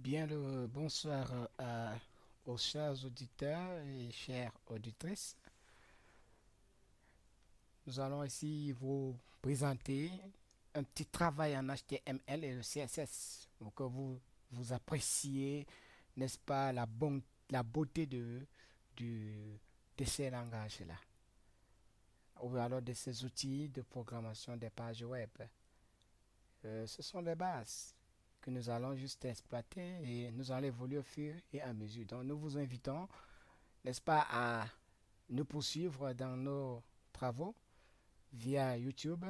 Bien le bonsoir aux chers auditeurs et chères auditrices. Nous allons ici vous présenter un petit travail en HTML et le CSS pour que vous appréciez, n'est-ce pas, la beauté de ces langages-là, ou alors de ces outils de programmation des pages web. Ce sont les bases que nous allons juste exploiter et nous allons évoluer au fur et à mesure. Donc nous vous invitons, n'est-ce pas, à nous poursuivre dans nos travaux via YouTube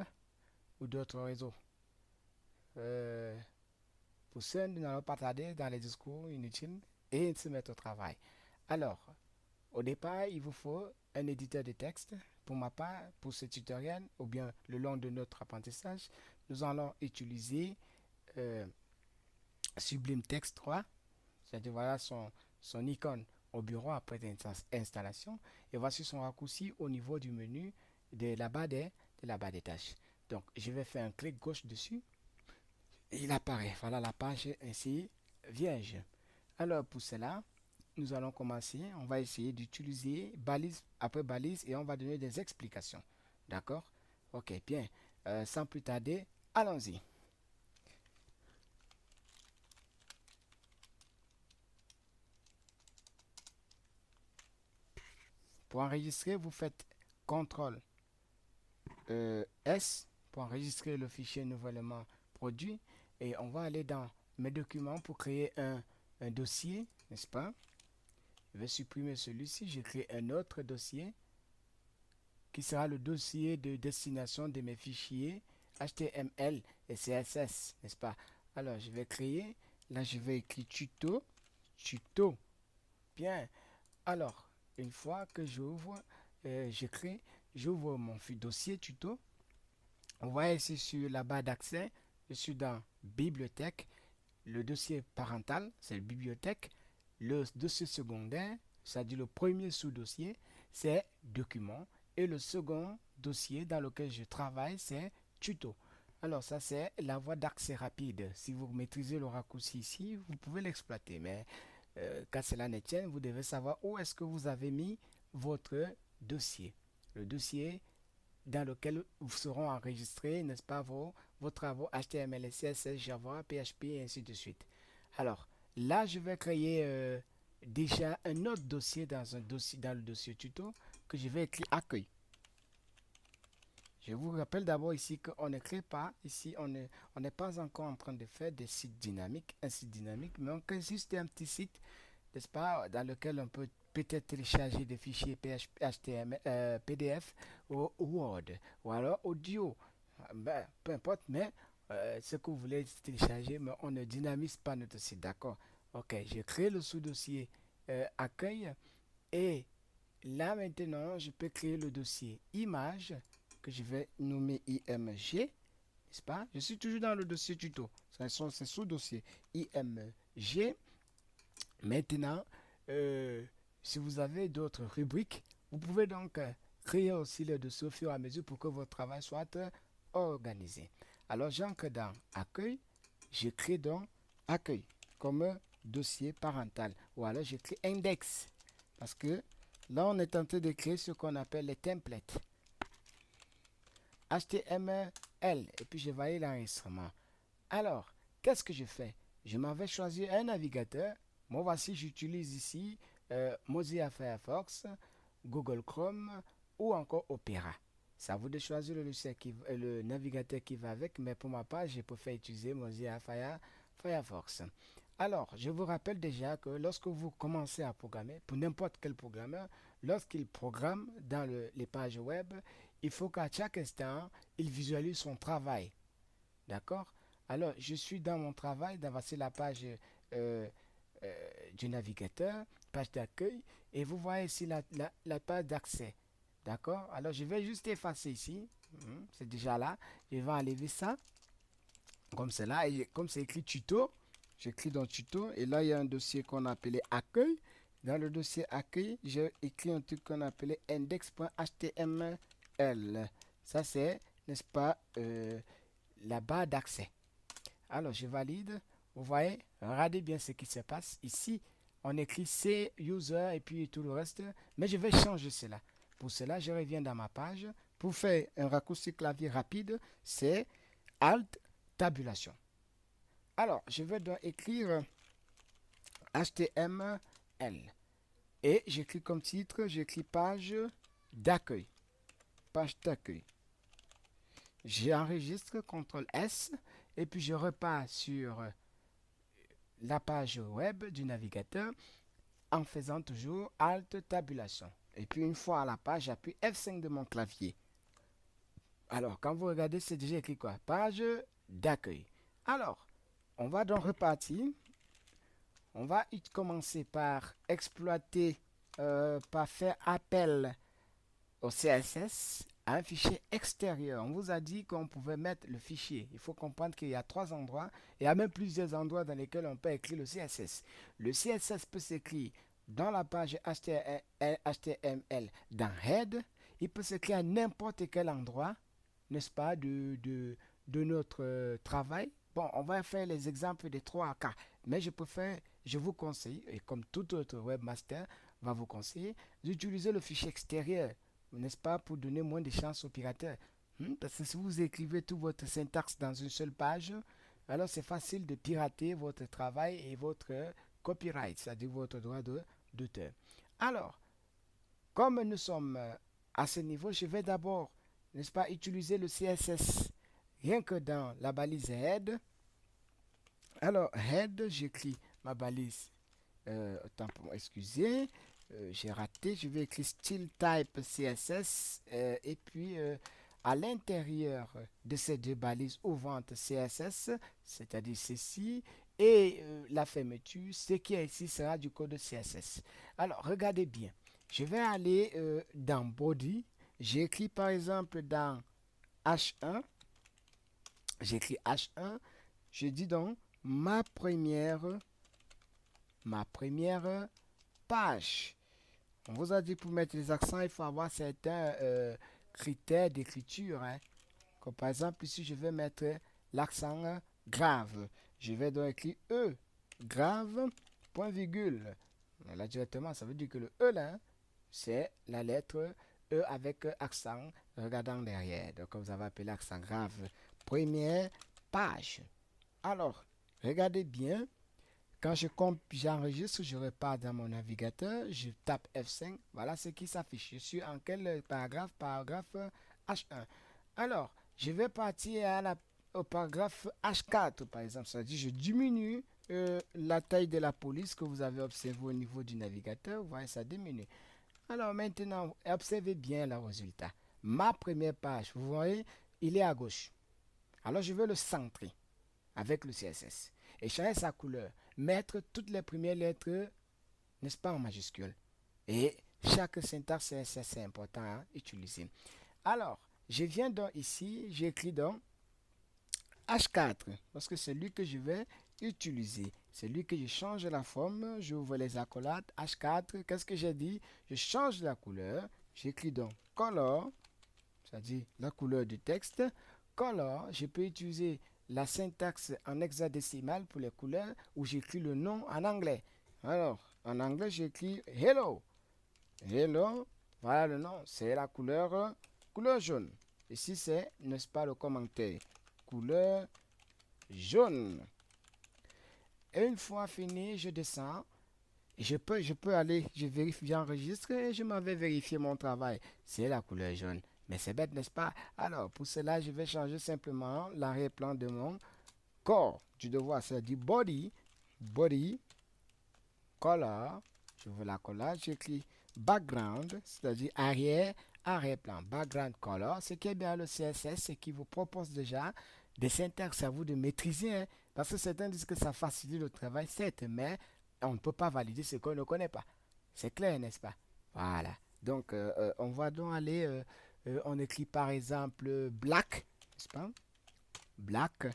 ou d'autres réseaux. Euh, pour ce, nous n'allons pas tarder dans les discours inutiles et se mettre au travail. Alors, au départ, il vous faut un éditeur de texte. Pour ma part, pour ce tutoriel, ou bien le long de notre apprentissage, nous allons utiliser euh, Sublime Text 3, c'est-à-dire voilà son icône au bureau après installation, et voici son raccourci au niveau du menu de la barre des tâches. Donc, je vais faire un clic gauche dessus, et il apparaît. Voilà la page ainsi vierge. Alors, pour cela, nous allons commencer. On va essayer d'utiliser balise après balise et on va donner des explications. D'accord? Ok, bien. Sans plus tarder, allons-y. Pour enregistrer, vous faites CTRL S pour enregistrer le fichier nouvellement produit. Et on va aller dans mes documents pour créer un dossier, n'est-ce pas? Je vais supprimer celui-ci. Je crée un autre dossier qui sera le dossier de destination de mes fichiers HTML et CSS, n'est-ce pas? Alors, je vais créer. Là, je vais écrire tuto. Tuto. Bien. Alors, une fois que j'ouvre, j'ouvre mon dossier tuto. On va ici sur la barre d'accès. Je suis dans bibliothèque. Le dossier parental, c'est la bibliothèque. Le dossier secondaire, c'est-à-dire le premier sous-dossier, c'est document. Et le second dossier dans lequel je travaille, c'est tuto. Alors ça, c'est la voie d'accès rapide. Si vous maîtrisez le raccourci ici, vous pouvez l'exploiter. Mais qu'à cela ne tienne, vous devez savoir où est-ce que vous avez mis votre dossier. Le dossier dans lequel vous seront enregistrés, n'est-ce pas, vos travaux HTML, CSS, Java, PHP et ainsi de suite. Alors, là, je vais créer déjà un autre dossier dans le dossier tuto que je vais écrire accueil. Je vous rappelle d'abord ici qu'on ne crée pas, ici on n'est pas encore en train de faire des sites dynamiques, un site dynamique, mais on crée juste un petit site, n'est-ce pas, dans lequel on peut peut-être télécharger des fichiers PHP, HTML, PDF ou Word, ou alors audio, ben, peu importe, mais ce que vous voulez télécharger, mais on ne dynamise pas notre site, d'accord? Ok, j'ai créé le sous-dossier accueil et là maintenant, je peux créer le dossier image que je vais nommer IMG, n'est-ce pas? Je suis toujours dans le dossier tuto. C'est sous-dossier IMG. Maintenant, si vous avez d'autres rubriques, vous pouvez donc créer aussi le dossier au fur et à mesure pour que votre travail soit organisé. Alors, j'entre dans accueil. J'écris donc accueil comme dossier parental. Ou alors, j'écris index. Parce que là, on est en train de créer ce qu'on appelle les templates. HTML et puis je vais aller l'enregistrement. Alors, qu'est-ce que je fais? Je m'en vais choisir un navigateur. Moi, voici, j'utilise ici Mozilla Firefox, Google Chrome ou encore Opera. Ça vous de choisir le navigateur qui va avec, mais pour ma part, je préfère utiliser Mozilla Firefox. Alors, je vous rappelle déjà que lorsque vous commencez à programmer, pour n'importe quel programmeur, lorsqu'il programme dans les pages web, il faut qu'à chaque instant, il visualise son travail. D'accord? Alors, je suis dans mon travail, voici la page euh, du navigateur, page d'accueil, et vous voyez ici la page d'accès. D'accord? Alors, je vais juste effacer ici. C'est déjà là. Je vais enlever ça, comme c'est là, et comme c'est écrit tuto, j'écris dans tuto, et là, il y a un dossier qu'on a appelé accueil. Dans le dossier accueil, j'ai écrit un truc qu'on a appelé index.html. Ça, c'est, n'est-ce pas, la barre d'accès. Alors, je valide. Vous voyez, regardez bien ce qui se passe. Ici, on écrit C, user et puis tout le reste. Mais je vais changer cela. Pour cela, je reviens dans ma page. Pour faire un raccourci clavier rapide, c'est Alt, tabulation. Alors, je vais donc écrire HTML. Et j'écris comme titre, j'écris page d'accueil. Page d'accueil. J'enregistre, CTRL S, et puis je repars sur la page web du navigateur en faisant toujours Alt tabulation. Et puis une fois à la page, j'appuie F5 de mon clavier. Alors, quand vous regardez, c'est déjà écrit quoi? Page d'accueil. Alors, on va donc repartir. On va commencer par exploiter, par faire appel au CSS à un fichier extérieur. On vous a dit qu'on pouvait mettre le fichier. Il faut comprendre qu'il y a 3 endroits. Il y a même plusieurs endroits dans lesquels on peut écrire le CSS. Le CSS peut s'écrire dans la page HTML dans Head. Il peut s'écrire à n'importe quel endroit, n'est-ce pas, de notre travail. Bon, on va faire les exemples des 3 cas. Mais je vous conseille, et comme tout autre webmaster va vous conseiller, d'utiliser le fichier extérieur, n'est-ce pas, pour donner moins de chances aux pirateurs. Parce que si vous écrivez tout votre syntaxe dans une seule page, alors c'est facile de pirater votre travail et votre copyright, c'est-à-dire votre droit d'auteur. Alors, comme nous sommes à ce niveau, je vais d'abord, n'est-ce pas, utiliser le CSS rien que dans la balise head. Alors, head, j'écris ma balise. Autant pour moi, excusez, j'ai raté. Je vais écrire style type CSS et puis à l'intérieur de ces deux balises ouvrantes CSS, c'est-à-dire ceci, et la fermeture, ce qui est ici sera du code CSS. Alors, regardez bien. Je vais aller dans body. J'écris par exemple dans H1. J'écris H1. Je dis donc ma première page. On vous a dit pour mettre les accents, il faut avoir certains critères d'écriture. Comme par exemple, ici, je vais mettre l'accent grave. Je vais donc écrire E, grave, point virgule. Là, directement, ça veut dire que le E, là, c'est la lettre E avec accent regardant derrière. Donc, vous avez appelé accent grave. Première page. Alors, regardez bien. Quand j'enregistre, je repars dans mon navigateur, je tape F5, voilà ce qui s'affiche. Je suis en quel paragraphe? Paragraphe H1. Alors, je vais partir au paragraphe H4, par exemple. C'est-à-dire, je diminue la taille de la police que vous avez observé au niveau du navigateur. Vous voyez, ça diminue. Alors, maintenant, observez bien le résultat. Ma première page, vous voyez, il est à gauche. Alors, je vais le centrer avec le CSS et changer sa couleur. Mettre toutes les premières lettres, n'est-ce pas, en majuscule. Et chaque syntaxe CSS, c'est important à utiliser. Alors, je viens donc ici, j'écris donc H4, parce que c'est lui que je vais utiliser. C'est lui que je change la forme, j'ouvre les accolades, H4, qu'est-ce que j'ai dit? Je change la couleur, j'écris donc color, c'est-à-dire la couleur du texte. Color, je peux utiliser la syntaxe en hexadécimal pour les couleurs où j'écris le nom en anglais. Alors, en anglais, j'écris hello. Hello, voilà le nom, c'est la couleur jaune. Ici, c'est, n'est-ce pas, le commentaire. Couleur jaune. Et une fois fini, je descends. Et je peux aller, je vérifie, j'enregistre et je m'en vais vérifier mon travail. C'est la couleur jaune. Mais c'est bête, n'est-ce pas? Alors, pour cela, je vais changer simplement l'arrière-plan de mon corps du devoir. C'est-à-dire body, color. Je veux la couleur, j'écris background, c'est-à-dire arrière-plan. Background color. Ce qui est bien le CSS, c'est qu'il vous propose déjà des syntaxes à vous de maîtriser. Parce que certains disent que ça facilite le travail, certes, mais on ne peut pas valider ce qu'on ne connaît pas. C'est clair, n'est-ce pas? Voilà. Donc, on va donc aller... on écrit par exemple black, n'est-ce pas? Black.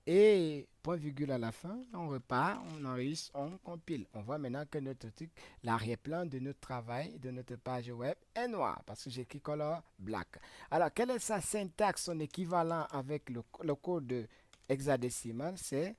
Et point virgule à la fin, on repart, on enregistre, on compile. On voit maintenant que notre truc, l'arrière-plan de notre travail, de notre page web est noir parce que j'écris color black. Alors, quelle est sa syntaxe, son équivalent avec le code hexadécimal? C'est